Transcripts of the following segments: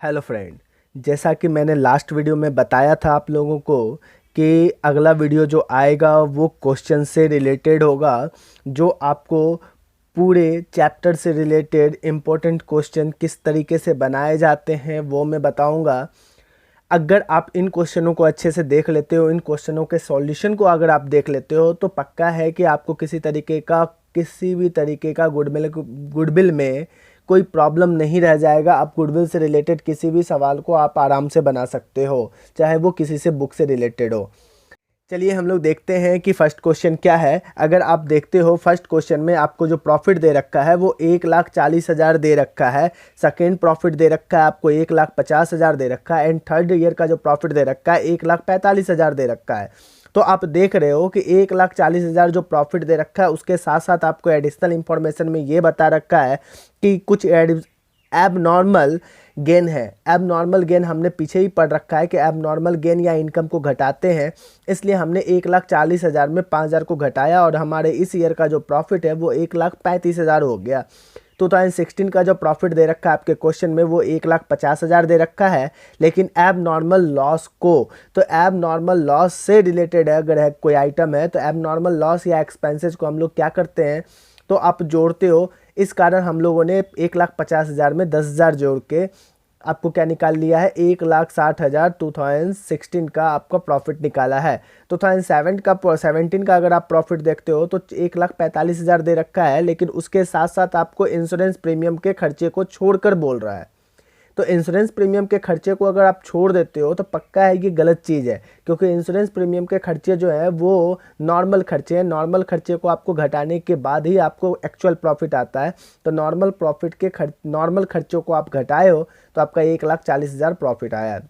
Hello friend. जैसा कि मैंने लास्ट वीडियो में बताया था आप लोगों को कि अगला वीडियो जो आएगा वो क्वेश्चन से रिलेटेड होगा, जो आपको पूरे चैप्टर से रिलेटेड इम्पोर्टेंट क्वेश्चन किस तरीके से बनाए जाते हैं वो मैं बताऊंगा। अगर आप इन क्वेश्चनों को अच्छे से देख लेते हो, इन क्वेश्चनों के सॉल्यूशन को अगर आप देख लेते हो, तो पक्का है कि आपको किसी भी तरीके का गुडविल में कोई प्रॉब्लम नहीं रह जाएगा। आप गुडविल से रिलेटेड किसी भी सवाल को आप आराम से बना सकते हो, चाहे वो किसी से बुक से रिलेटेड हो। चलिए हम लोग देखते हैं कि फर्स्ट क्वेश्चन क्या है। अगर आप देखते हो फर्स्ट क्वेश्चन में आपको जो प्रॉफिट दे रखा है वो 1,40,000 दे रखा है। सेकेंड प्रॉफिट दे रखा है आपको 1,50,000 दे रखा है। एंड थर्ड ईयर का जो प्रॉफिट दे रखा है 1,45,000 दे रखा है। तो आप देख रहे हो कि 1,40,000 जो प्रॉफिट दे रखा है उसके साथ साथ आपको एडिशनल इंफॉर्मेशन में ये बता रखा है कि कुछ एब नॉर्मल गेन है। एब नॉर्मल गेन हमने पीछे ही पढ़ रखा है कि एब नॉर्मल गेन या इनकम को घटाते हैं, इसलिए हमने 1,40,000 में 5,000 को घटाया और हमारे इस ईयर का जो प्रॉफिट है वो 1,35,000 हो गया। 2016 का जो प्रॉफिट दे रखा है आपके क्वेश्चन में वो 1,50,000 दे रखा है। लेकिन एब नॉर्मल लॉस को, तो एब नॉर्मल लॉस से रिलेटेड है, अगर है कोई आइटम है तो एब नॉर्मल लॉस या एक्सपेंसेस को हम लोग क्या करते हैं, तो आप जोड़ते हो। इस कारण हम लोगों ने 1,50,000 में 10,000 जोड़ के आपको क्या निकाल लिया है, 1,60,000 2016 का आपका प्रॉफिट निकाला है। 2017 का अगर आप प्रॉफिट देखते हो तो 1,45,000 दे रखा है, लेकिन उसके साथ साथ आपको इंश्योरेंस प्रीमियम के खर्चे को छोड़कर बोल रहा है। तो इंश्योरेंस प्रीमियम के खर्चे को अगर आप छोड़ देते हो तो पक्का है कि गलत चीज़ है, क्योंकि इंश्योरेंस प्रीमियम के खर्चे जो है वो नॉर्मल खर्चे हैं। नॉर्मल खर्चे को आपको घटाने के बाद ही आपको एक्चुअल प्रॉफिट आता है। तो नॉर्मल खर्चों को आप घटाए हो तो आपका 1,40,000 प्रॉफिट आया है।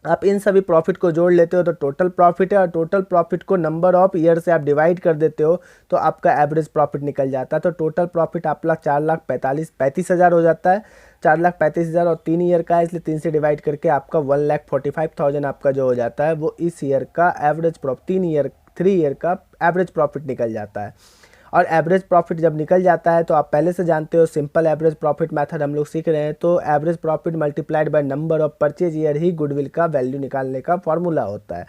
आप इन सभी प्रॉफिट को जोड़ लेते हो तो टोटल प्रॉफिट है, और टोटल प्रॉफिट को नंबर ऑफ ईयर से आप डिवाइड कर देते हो तो आपका एवरेज प्रॉफिट निकल जाता है। तो टोटल प्रॉफिट आपका 4,35,000 हो जाता है। 4,35,000 और 3 ईयर का है, इसलिए 3 से डिवाइड करके आपका 1,45,000 आपका जो हो जाता है वो इस ईयर का एवरेज प्रॉफिट, 3 ईयर का एवरेज प्रॉफिट निकल जाता है। और एवरेज प्रॉफिट जब निकल जाता है तो आप पहले से जानते हो, सिंपल एवरेज प्रॉफिट मेथड हम लोग सीख रहे हैं, तो average profit multiplied by number of purchase year he goodwill का वैल्यू निकालने का फॉर्मूला होता है।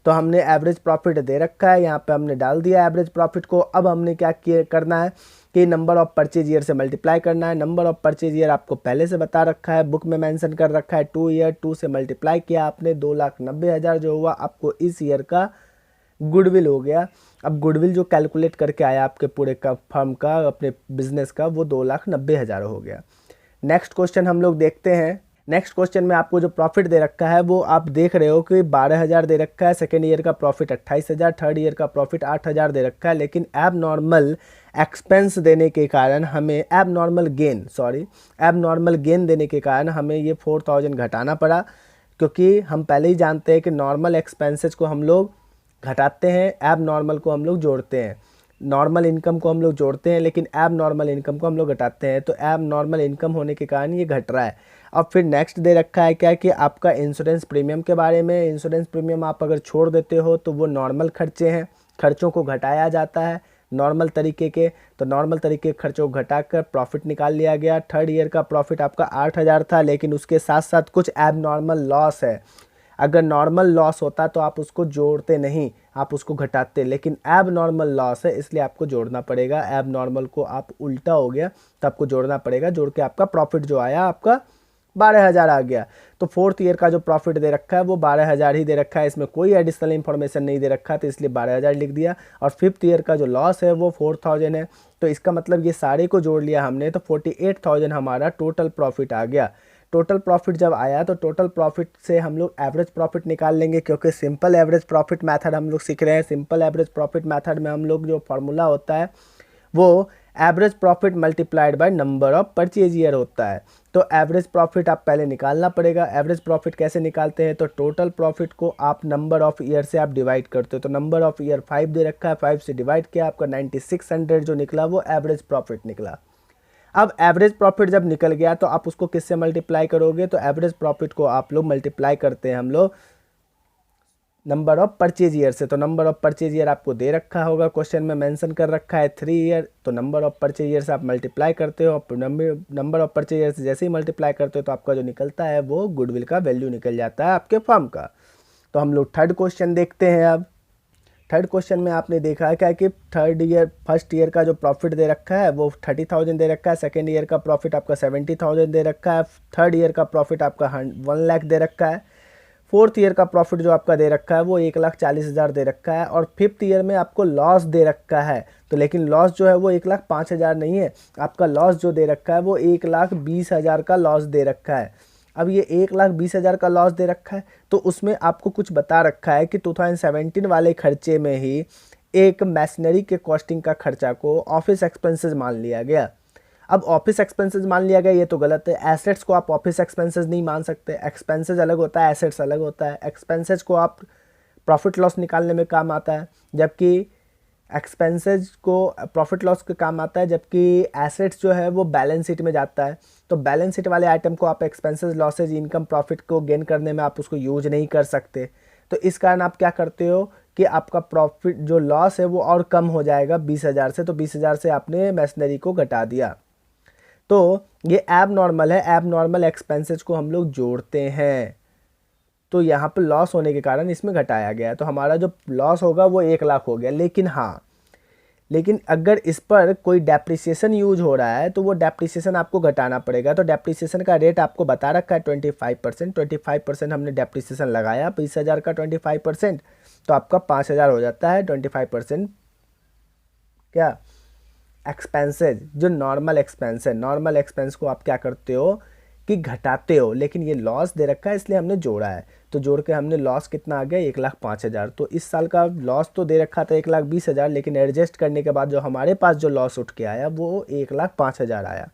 तो हमने एवरेज प्रॉफिट दे रखा है, यहाँ पे हमने डाल दिया एवरेज प्रॉफिट को। अब हमने क्या करना है कि नंबर ऑफ परचेज ईयर से मल्टीप्लाई करना है। नंबर ऑफ परचेज ईयर आपको पहले से बता रखा है, बुक में मेंशन कर रखा है 2 ईयर। 2 से मल्टीप्लाई किया आपने, 2,90,000 जो हुआ आपको इस ईयर का गुडविल हो गया। अब गुडविल जो कैलकुलेट करके आया आपके पूरे का फर्म का, अपने बिजनेस का, वो 2,90,000 हो गया। नेक्स्ट क्वेश्चन हम लोग देखते हैं। नेक्स्ट क्वेश्चन में आपको जो प्रॉफिट दे रखा है वो आप देख रहे हो कि 12,000 दे रखा है। सेकेंड ईयर का प्रॉफिट 28,000, थर्ड ईयर का प्रॉफिट 8,000 दे रखा है। लेकिन एब नॉर्मल एक्सपेंस देने के कारण हमें एब नॉर्मल गेन देने के कारण हमें ये 4,000 घटाना पड़ा, क्योंकि हम पहले ही जानते हैं कि नॉर्मल एक्सपेंसेस को हम लोग घटाते हैं, एब नॉर्मल को हम लोग जोड़ते हैं। नॉर्मल इनकम को हम लोग जोड़ते हैं, लेकिन एब नॉर्मल इनकम को हम लोग घटाते हैं। तो एब नॉर्मल इनकम होने के कारण ये घट रहा है। अब फिर नेक्स्ट दे रखा है क्या कि आपका इंश्योरेंस प्रीमियम के बारे में। इंश्योरेंस प्रीमियम आप अगर छोड़ देते हो तो वो नॉर्मल खर्चे हैं, खर्चों को घटाया जाता है नॉर्मल तरीके के। तो नॉर्मल तरीके के खर्चों को घटाकर प्रॉफिट निकाल लिया गया। थर्ड ईयर का प्रॉफिट आपका 8,000 था, लेकिन उसके साथ साथ कुछ एब नॉर्मल लॉस है। अगर नॉर्मल लॉस होता तो आप उसको जोड़ते नहीं, आप उसको घटाते, लेकिन एब नॉर्मल लॉस है इसलिए आपको जोड़ना पड़ेगा। एब नॉर्मल को आप उल्टा हो गया तो आपको जोड़ना पड़ेगा। जोड़ के आपका प्रॉफिट जो आया आपका 12,000 आ गया। तो फोर्थ ईयर का जो प्रॉफिट दे रखा है वो 12,000 ही दे रखा है, इसमें कोई एडिशनल इंफॉर्मेशन नहीं दे रखा, तो इसलिए 12,000 लिख दिया। और फिफ्थ ईयर का जो लॉस है वो 4,000 है। तो इसका मतलब ये सारे को जोड़ लिया हमने तो 48,000 हमारा टोटल प्रॉफिट आ गया। टोटल प्रॉफिट जब आया तो टोटल प्रॉफिट से हम लोग एवरेज प्रॉफिट निकाल लेंगे, क्योंकि सिंपल एवरेज प्रॉफिट मेथड हम लोग सीख रहे हैं। सिंपल एवरेज प्रॉफिट मेथड में हम लोग जो फार्मूला होता है वो average profit multiplied by number of purchase year होता है। तो एवरेज प्रॉफिट आप पहले निकालना पड़ेगा। एवरेज प्रॉफिट कैसे निकालते हैं, तो टोटल प्रॉफिट को आप नंबर ऑफ ईयर से आप डिवाइड करते हो। तो नंबर ऑफ ईयर 5 दे रखा है, 5 से डिवाइड किया, आपका 9600 जो निकला वो एवरेज प्रॉफिट निकला। अब एवरेज प्रॉफिट जब निकल गया तो आप उसको किससे मल्टीप्लाई करोगे, तो एवरेज प्रॉफिट को आप लोग मल्टीप्लाई करते हैं हम लोग नंबर ऑफ परचेज ईयर से। तो नंबर ऑफ परचेज ईयर आपको दे रखा होगा, क्वेश्चन में मेंशन कर रखा है 3 ईयर। तो नंबर ऑफ परचेज ईयर से आप मल्टीप्लाई करते हो, नंबर ऑफ परचेज ईयर से जैसे ही मल्टीप्लाई करते हो तो आपका जो निकलता है वो गुडविल का वैल्यू निकल जाता है आपके फर्म का। तो हम लोग थर्ड क्वेश्चन देखते हैं। अब थर्ड क्वेश्चन में आपने देखा है क्या कि फर्स्ट ईयर का जो प्रॉफिट दे रखा है वो 30,000 दे रखा है, सेकेंड ईयर का प्रॉफिट आपका 70,000 दे रखा है, थर्ड ईयर का प्रॉफिट आपका 1 लाख दे रखा है, फोर्थ ईयर का प्रॉफिट जो आपका दे रखा है वो 1,40,000 दे रखा है, और फिफ्थ ईयर में आपको लॉस दे रखा है। तो लेकिन लॉस जो है वो 1,05,000 नहीं है, आपका लॉस जो दे रखा है वो 1,20,000 का लॉस दे रखा है। अब ये 1,20,000 का लॉस दे रखा है तो उसमें आपको कुछ बता रखा है कि 2017 वाले खर्चे में ही एक मैशनरी के कॉस्टिंग का खर्चा को ऑफिस एक्सपेंसेस मान लिया गया। अब ऑफिस एक्सपेंसेस मान लिया गया ये तो गलत है, एसेट्स को आप ऑफिस एक्सपेंसेस नहीं मान सकते। एक्सपेंसेस अलग होता है, एसेट्स अलग होता है। एक्सपेंसेस को आप प्रॉफिट लॉस निकालने में काम आता है, जबकि एक्सपेंसेस को प्रॉफिट लॉस के काम आता है, जबकि एसेट्स जो है वो बैलेंस शीट में जाता है। तो बैलेंस शीट वाले आइटम को आप एक्सपेंसेस, लॉसेज, इनकम, प्रॉफिट को गेन करने में आप उसको यूज नहीं कर सकते। तो इस कारण आप क्या करते हो कि आपका प्रॉफिट जो लॉस है वो और कम हो जाएगा 20,000 से। तो 20,000 से आपने मैशनरी को घटा दिया। तो ये एब नॉर्मल है, एब नॉर्मल एक्सपेंसेस को हम लोग जोड़ते हैं। तो यहाँ पे लॉस होने के कारण इसमें घटाया गया है। तो हमारा जो लॉस होगा वो 1 लाख हो गया। लेकिन हाँ, लेकिन अगर इस पर कोई डेप्रिसिएशन यूज हो रहा है तो वो डेप्रिसिएशन आपको घटाना पड़ेगा। तो डेप्रिसिएशन का रेट आपको बता रखा है 25%। 25% हमने डेप्रिसिएशन लगाया 20,000 का 25%, तो आपका 5,000 हो जाता है। 25% क्या एक्सपेंसेस, जो नॉर्मल एक्सपेंस है, नॉर्मल एक्सपेंस को आप क्या करते हो कि घटाते हो। लेकिन ये लॉस दे रखा है इसलिए हमने जोड़ा है। तो जोड़ के हमने लॉस कितना आ गया 1,05,000। तो इस साल का लॉस तो दे रखा था 1,20,000, लेकिन एडजस्ट करने के बाद जो हमारे पास जो लॉस उठ के आया वो 1,05,000 आया।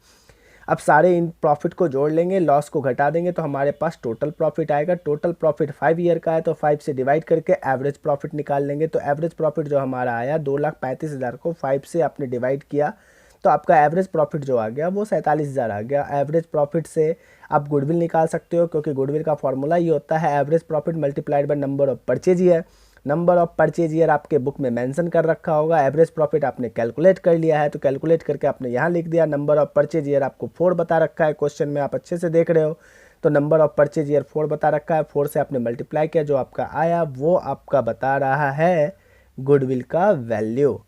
अब सारे इन प्रॉफिट को जोड़ लेंगे, लॉस को घटा देंगे तो हमारे पास टोटल प्रॉफिट आएगा। टोटल प्रॉफिट 5 ईयर का है तो 5 से डिवाइड करके एवरेज प्रॉफिट निकाल लेंगे। तो एवरेज प्रॉफिट जो हमारा आया 2,35,000 को 5 से आपने डिवाइड किया तो आपका एवरेज प्रॉफिट जो आ गया वो 47,000 आ गया। एवरेज प्रॉफिट से आप गुडविल निकाल सकते हो, क्योंकि गुडविल का फॉर्मूला ये होता है average profit multiplied by number of purchase year. Number of purchase year आपके बुक में मेंशन कर रखा होगा। एवरेज प्रॉफिट आपने कैलकुलेट कर लिया है तो कैलकुलेट करके आपने यहाँ लिख दिया। नंबर ऑफ परचेज ईयर आपको 4 बता रखा है, क्वेश्चन में आप अच्छे से देख रहे हो। तो नंबर ऑफ परचेज ईयर 4 बता रखा है, 4 से आपने मल्टीप्लाई किया, जो आपका आया वो आपका बता रहा है गुडविल का वैल्यू।